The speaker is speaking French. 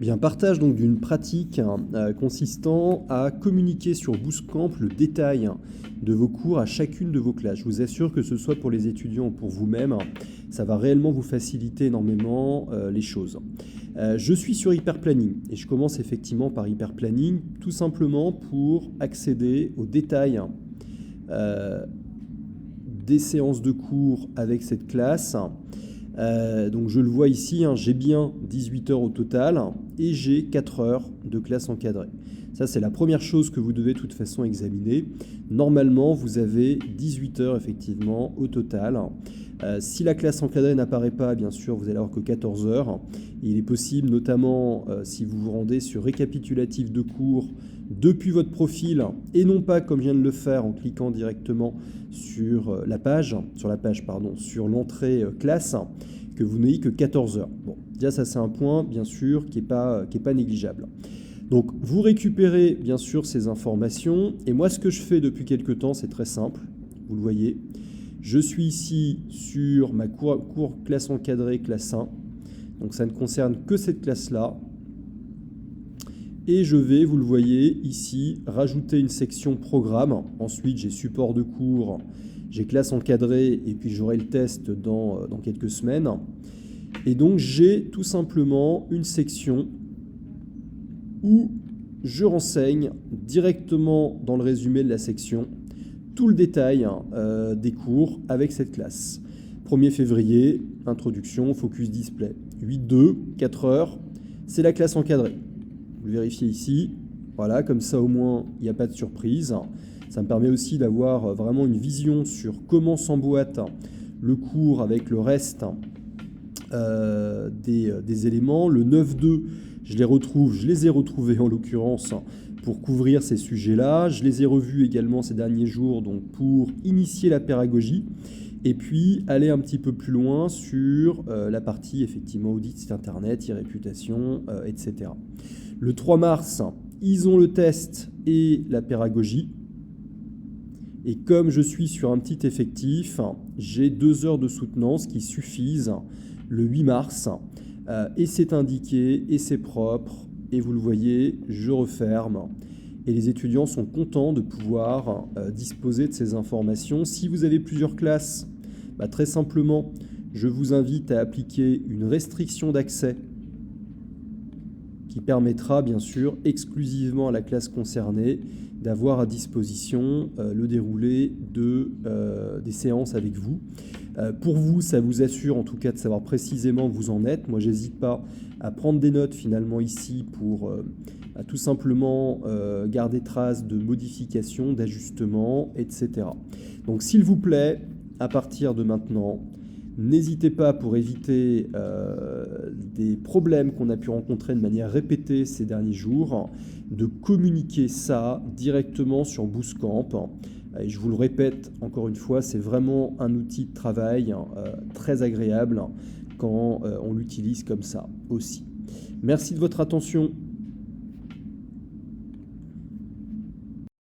Bien, partage donc d'une pratique consistant à communiquer sur Bootcamp le détail de vos cours à chacune de vos classes. Je vous assure que ce soit pour les étudiants ou pour vous-même, ça va réellement vous faciliter énormément les choses. Je suis sur Hyperplanning et je commence effectivement par Hyperplanning tout simplement pour accéder aux détails des séances de cours avec cette classe. Donc je le vois ici, j'ai bien 18 heures au total et j'ai 4 heures de classe encadrée. Ça, c'est la première chose que vous devez de toute façon examiner. Normalement, vous avez 18 heures effectivement au total. Si la classe encadrée n'apparaît pas, bien sûr, vous allez avoir que 14 heures. Il est possible, notamment si vous vous rendez sur récapitulatif de cours depuis votre profil et non pas comme je viens de le faire en cliquant directement sur sur l'entrée classe, que vous n'ayez que 14 heures. Bon, déjà ça c'est un point bien sûr qui est pas négligeable. Donc vous récupérez bien sûr ces informations et moi ce que je fais depuis quelques temps c'est très simple, vous le voyez. Je suis ici sur ma cours classe encadrée classe 1, donc ça ne concerne que cette classe-là. Et je vais, vous le voyez ici, rajouter une section programme. Ensuite, j'ai support de cours, j'ai classe encadrée et puis j'aurai le test dans quelques semaines. Et donc, j'ai tout simplement une section où je renseigne directement dans le résumé de la section tout le détail des cours avec cette classe. 1er février, introduction, focus display. 8.2, 4 heures, c'est la classe encadrée. Vous le vérifiez ici, voilà, comme ça au moins il n'y a pas de surprise. Ça me permet aussi d'avoir vraiment une vision sur comment s'emboîte le cours avec le reste des éléments. Le 9.2, je les ai retrouvés en l'occurrence pour couvrir ces sujets-là. Je les ai revus également ces derniers jours donc pour initier la pédagogie. Et puis aller un petit peu plus loin sur la partie effectivement audit site internet, e-réputation, etc. Le 3 mars, ils ont le test et la pédagogie. Et comme je suis sur un petit effectif, j'ai 2 heures de soutenance qui suffisent le 8 mars. Et c'est indiqué et c'est propre. Et vous le voyez, je referme. Et les étudiants sont contents de pouvoir disposer de ces informations. Si vous avez plusieurs classes, très simplement, je vous invite à appliquer une restriction d'accès qui permettra bien sûr exclusivement à la classe concernée d'avoir à disposition le déroulé des séances avec vous. Pour vous, ça vous assure en tout cas de savoir précisément où vous en êtes. Moi, j'hésite pas à prendre des notes finalement ici pour tout simplement garder trace de modifications, d'ajustements, etc. Donc s'il vous plaît, à partir de maintenant, n'hésitez pas pour éviter des problèmes qu'on a pu rencontrer de manière répétée ces derniers jours, de communiquer ça directement sur Bootcamp. Et je vous le répète encore une fois, c'est vraiment un outil de travail très agréable quand on l'utilise comme ça aussi. Merci de votre attention.